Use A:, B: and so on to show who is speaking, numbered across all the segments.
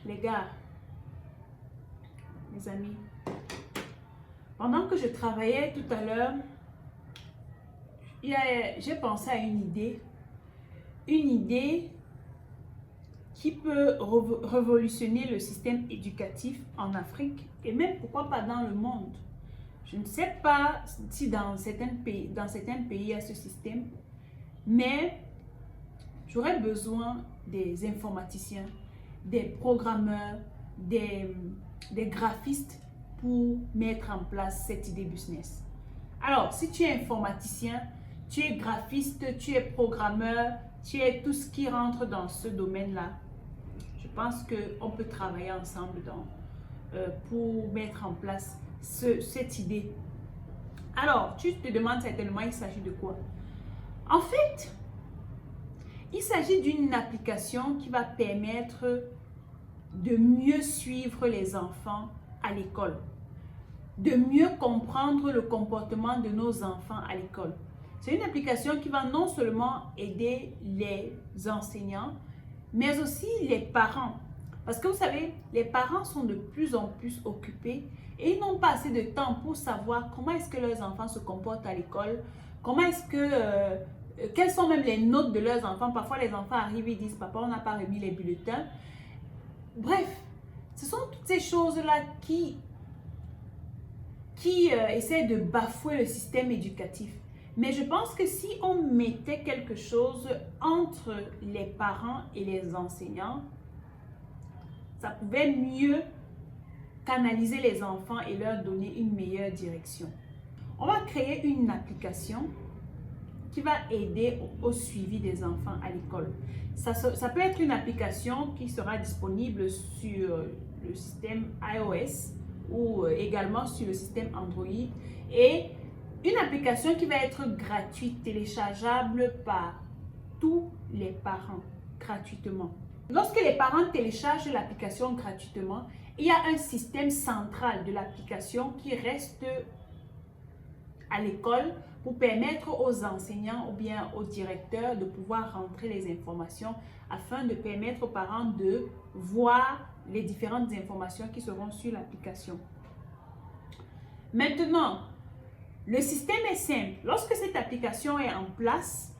A: les gars, mes amis, pendant que je travaillais tout à l'heure, j'ai pensé à une idée qui peut révolutionner le système éducatif en Afrique et même pourquoi pas dans le monde. Je ne sais pas si dans certains pays il y a ce système, mais j'aurais besoin des informaticiens, des programmeurs, des graphistes pour mettre en place cette idée business. Alors, si tu es informaticien, tu es graphiste, tu es programmeur, tu es tout ce qui rentre dans ce domaine-là, je pense qu'on peut travailler ensemble pour mettre en place cette idée. Alors, tu te demandes certainement, il s'agit de quoi? En fait, il s'agit d'une application qui va permettre de mieux suivre les enfants à l'école, de mieux comprendre le comportement de nos enfants à l'école. C'est une application qui va non seulement aider les enseignants, mais aussi les parents. Parce que vous savez, les parents sont de plus en plus occupés et ils n'ont pas assez de temps pour savoir comment est-ce que leurs enfants se comportent à l'école, comment est-ce que, quelles sont même les notes de leurs enfants. Parfois, les enfants arrivent et disent « Papa, on n'a pas remis les bulletins ». Bref, ce sont toutes ces choses-là qui essaient de bafouer le système éducatif. Mais je pense que si on mettait quelque chose entre les parents et les enseignants, ça pouvait mieux canaliser les enfants et leur donner une meilleure direction. On va créer une application qui va aider au suivi des enfants à l'école. Ça peut être une application qui sera disponible sur le système iOS ou également sur le système Android et une application qui va être gratuite, téléchargeable par tous les parents gratuitement. Lorsque les parents téléchargent l'application gratuitement, il y a un système central de l'application qui reste à l'école pour permettre aux enseignants ou bien aux directeurs de pouvoir rentrer les informations afin de permettre aux parents de voir les différentes informations qui seront sur l'application. Maintenant, le système est simple. Lorsque cette application est en place,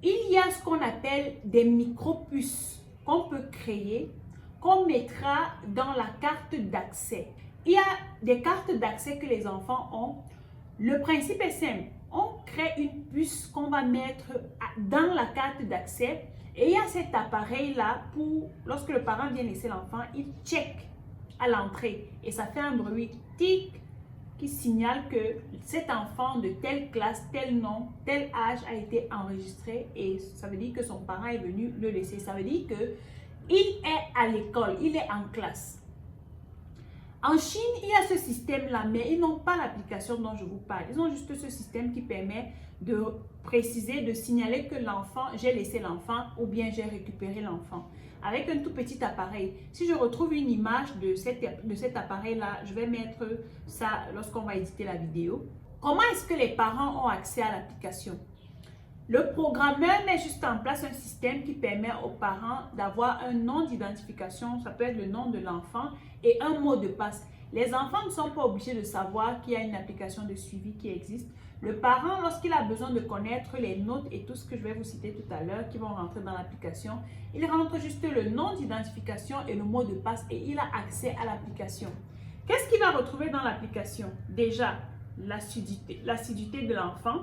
A: il y a ce qu'on appelle des micro-puces qu'on peut créer, qu'on mettra dans la carte d'accès. Il y a des cartes d'accès que les enfants ont. Le principe est simple. On crée une puce qu'on va mettre dans la carte d'accès et il y a cet appareil-là pour, lorsque le parent vient laisser l'enfant, il check à l'entrée et ça fait un bruit tic qui signale que cet enfant de telle classe, tel nom, tel âge a été enregistré et ça veut dire que son parent est venu le laisser. Ça veut dire qu'il est à l'école, il est en classe. En Chine, il y a ce système-là, mais ils n'ont pas l'application dont je vous parle. Ils ont juste ce système qui permet de préciser, de signaler que l'enfant, j'ai laissé l'enfant ou bien j'ai récupéré l'enfant. Avec un tout petit appareil. Si je retrouve une image de cet appareil-là, je vais mettre ça lorsqu'on va éditer la vidéo. Comment est-ce que les parents ont accès à l'application? Le programmeur met juste en place un système qui permet aux parents d'avoir un nom d'identification, ça peut être le nom de l'enfant et un mot de passe. Les enfants ne sont pas obligés de savoir qu'il y a une application de suivi qui existe. Le parent, lorsqu'il a besoin de connaître les notes et tout ce que je vais vous citer tout à l'heure qui vont rentrer dans l'application, il rentre juste le nom d'identification et le mot de passe et il a accès à l'application. Qu'est-ce qu'il va retrouver dans l'application? Déjà, l'assiduité de l'enfant,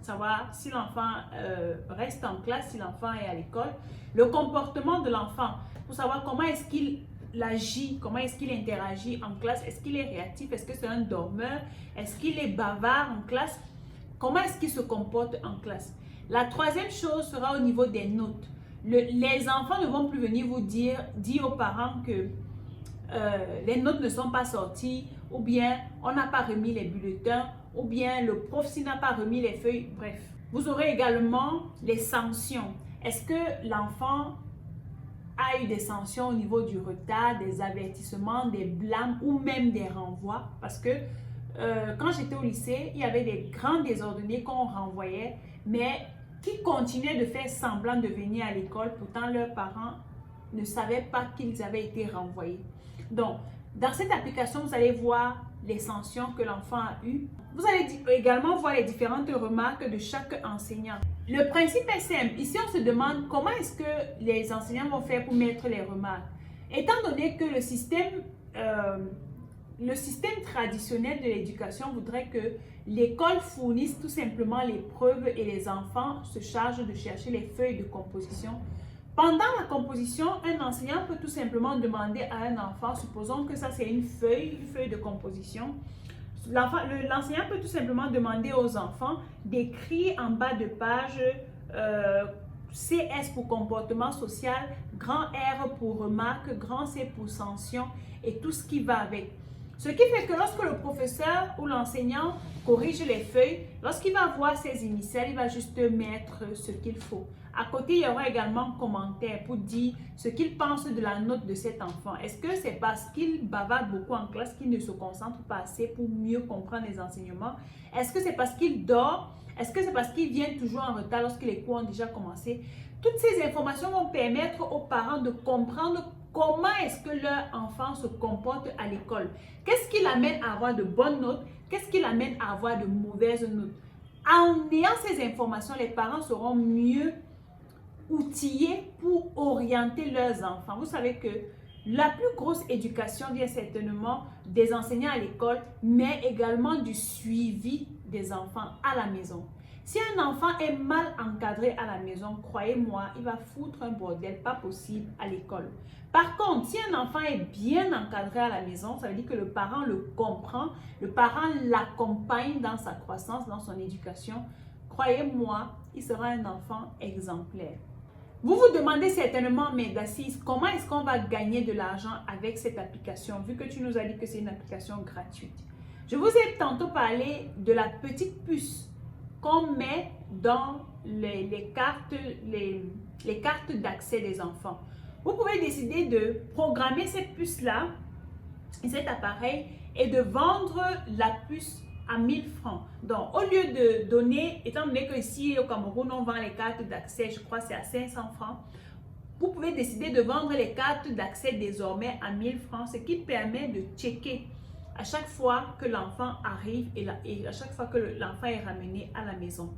A: savoir si l'enfant reste en classe, si l'enfant est à l'école, le comportement de l'enfant, pour savoir comment est-ce qu'il agit, comment est-ce qu'il interagit en classe, est-ce qu'il est réactif, est-ce que c'est un dormeur, est-ce qu'il est bavard en classe, comment est-ce qu'il se comporte en classe. La troisième chose sera au niveau des notes. Les enfants ne vont plus venir vous dire aux parents que les notes ne sont pas sorties, ou bien on n'a pas remis les bulletins, ou bien le prof s'il n'a pas remis les feuilles, bref. Vous aurez également les sanctions. Est-ce que l'enfant a eu des sanctions au niveau du retard, des avertissements, des blâmes ou même des renvois? Parce que quand j'étais au lycée, il y avait des grands désordonnés qu'on renvoyait, mais qui continuaient de faire semblant de venir à l'école. Pourtant, leurs parents ne savaient pas qu'ils avaient été renvoyés. Donc, dans cette application, vous allez voir les sanctions que l'enfant a eues. Vous allez également voir les différentes remarques de chaque enseignant. Le principe est simple. Ici, on se demande comment est-ce que les enseignants vont faire pour mettre les remarques. Étant donné que le système traditionnel de l'éducation voudrait que l'école fournisse tout simplement les preuves et les enfants se chargent de chercher les feuilles de composition. Pendant la composition, un enseignant peut tout simplement demander à un enfant, supposons que ça c'est une feuille de composition, l'enseignant peut tout simplement demander aux enfants d'écrire en bas de page CS pour comportement social, grand R pour remarque, grand C pour sanction et tout ce qui va avec. Ce qui fait que lorsque le professeur ou l'enseignant corrige les feuilles, lorsqu'il va voir ses initiales, il va juste mettre ce qu'il faut. À côté, il y aura également un commentaire pour dire ce qu'il pense de la note de cet enfant. Est-ce que c'est parce qu'il bavarde beaucoup en classe qu'il ne se concentre pas assez pour mieux comprendre les enseignements? Est-ce que c'est parce qu'il dort? Est-ce que c'est parce qu'il vient toujours en retard lorsque les cours ont déjà commencé? Toutes ces informations vont permettre aux parents de comprendre comment est-ce que leur enfant se comporte à l'école. Qu'est-ce qui l'amène à avoir de bonnes notes? Qu'est-ce qui l'amène à avoir de mauvaises notes? En ayant ces informations, les parents seront mieux outillés pour orienter leurs enfants. Vous savez que la plus grosse éducation vient certainement des enseignants à l'école, mais également du suivi des enfants à la maison. Si un enfant est mal encadré à la maison, croyez-moi, il va foutre un bordel pas possible à l'école. Par contre, si un enfant est bien encadré à la maison, ça veut dire que le parent le comprend, le parent l'accompagne dans sa croissance, dans son éducation. Croyez-moi, il sera un enfant exemplaire. Vous vous demandez certainement, mais Dacis, comment est-ce qu'on va gagner de l'argent avec cette application, vu que tu nous as dit que c'est une application gratuite? Je vous ai tantôt parlé de la petite puce qu'on met dans les cartes d'accès des enfants. Vous pouvez décider de programmer cette puce-là, cet appareil, et de vendre la puce à 1000 francs. Donc, au lieu de donner, étant donné qu'ici au Cameroun, on vend les cartes d'accès, je crois c'est à 500 francs, vous pouvez décider de vendre les cartes d'accès désormais à 1000 francs, ce qui permet de checker à chaque fois que l'enfant arrive et à chaque fois que l'enfant est ramené à la maison.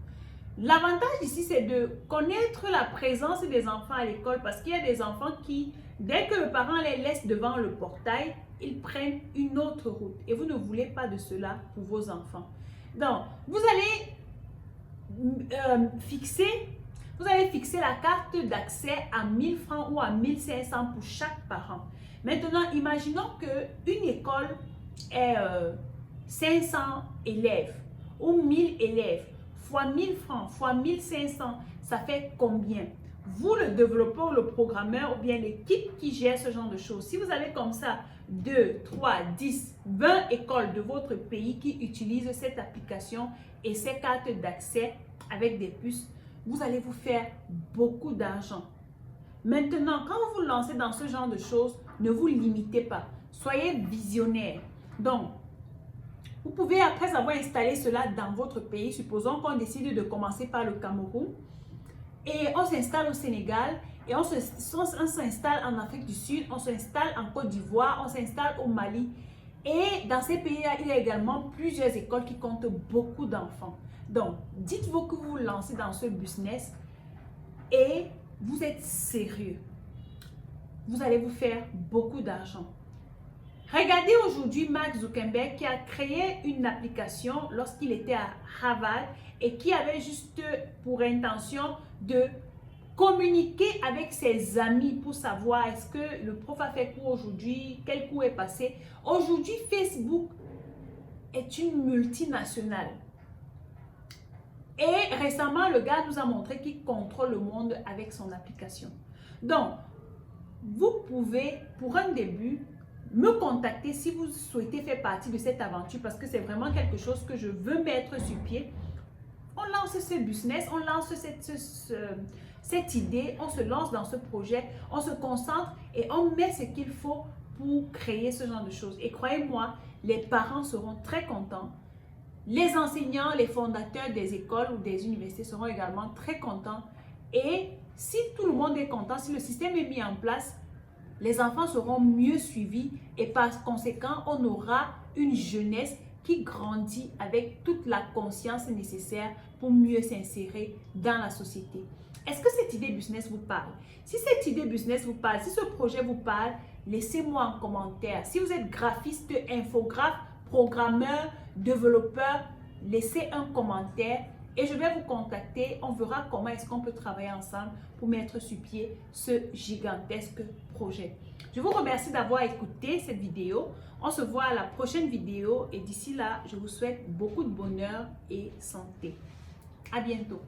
A: L'avantage ici, c'est de connaître la présence des enfants à l'école parce qu'il y a des enfants qui, dès que le parent les laisse devant le portail, ils prennent une autre route et vous ne voulez pas de cela pour vos enfants. Donc, vous allez fixer la carte d'accès à 1000 francs ou à 1500 pour chaque parent. Maintenant, imaginons qu'une école est 500 élèves ou 1000 élèves. Fois 1000 francs, fois 1500, ça fait combien? Vous, le développeur, le programmeur ou bien l'équipe qui gère ce genre de choses, si vous avez comme ça 2, 3, 10, 20 écoles de votre pays qui utilisent cette application et ces cartes d'accès avec des puces, vous allez vous faire beaucoup d'argent. Maintenant, quand vous vous lancez dans ce genre de choses, ne vous limitez pas. Soyez visionnaire. Donc, vous pouvez, après avoir installé cela dans votre pays, supposons qu'on décide de commencer par le Cameroun, et on s'installe au Sénégal, et on s'installe en Afrique du Sud, on s'installe en Côte d'Ivoire, on s'installe au Mali. Et dans ces pays-là, il y a également plusieurs écoles qui comptent beaucoup d'enfants. Donc, dites-vous que vous vous lancez dans ce business et vous êtes sérieux. Vous allez vous faire beaucoup d'argent. Regardez aujourd'hui Mark Zuckerberg qui a créé une application lorsqu'il était à Harvard et qui avait juste pour intention de communiquer avec ses amis pour savoir est-ce que le prof a fait cours aujourd'hui, quel cours est passé. Aujourd'hui, Facebook est une multinationale. Et récemment, le gars nous a montré qu'il contrôle le monde avec son application. Donc, vous pouvez, pour un début, me contacter si vous souhaitez faire partie de cette aventure parce que c'est vraiment quelque chose que je veux mettre sur pied. On lance ce business, on lance cette idée, on se lance dans ce projet, on se concentre et on met ce qu'il faut pour créer ce genre de choses. Et croyez-moi, les parents seront très contents. Les enseignants, les fondateurs des écoles ou des universités seront également très contents. Et si tout le monde est content, si le système est mis en place, les enfants seront mieux suivis et par conséquent, on aura une jeunesse qui grandit avec toute la conscience nécessaire pour mieux s'insérer dans la société. Est-ce que cette idée business vous parle? Si cette idée business vous parle, si ce projet vous parle, laissez-moi en commentaire. Si vous êtes graphiste, infographe, programmeur, développeur, laissez un commentaire et je vais vous contacter. On verra comment est-ce qu'on peut travailler ensemble pour mettre sur pied ce gigantesque projet. Je vous remercie d'avoir écouté cette vidéo. On se voit à la prochaine vidéo et d'ici là, je vous souhaite beaucoup de bonheur et santé. À bientôt.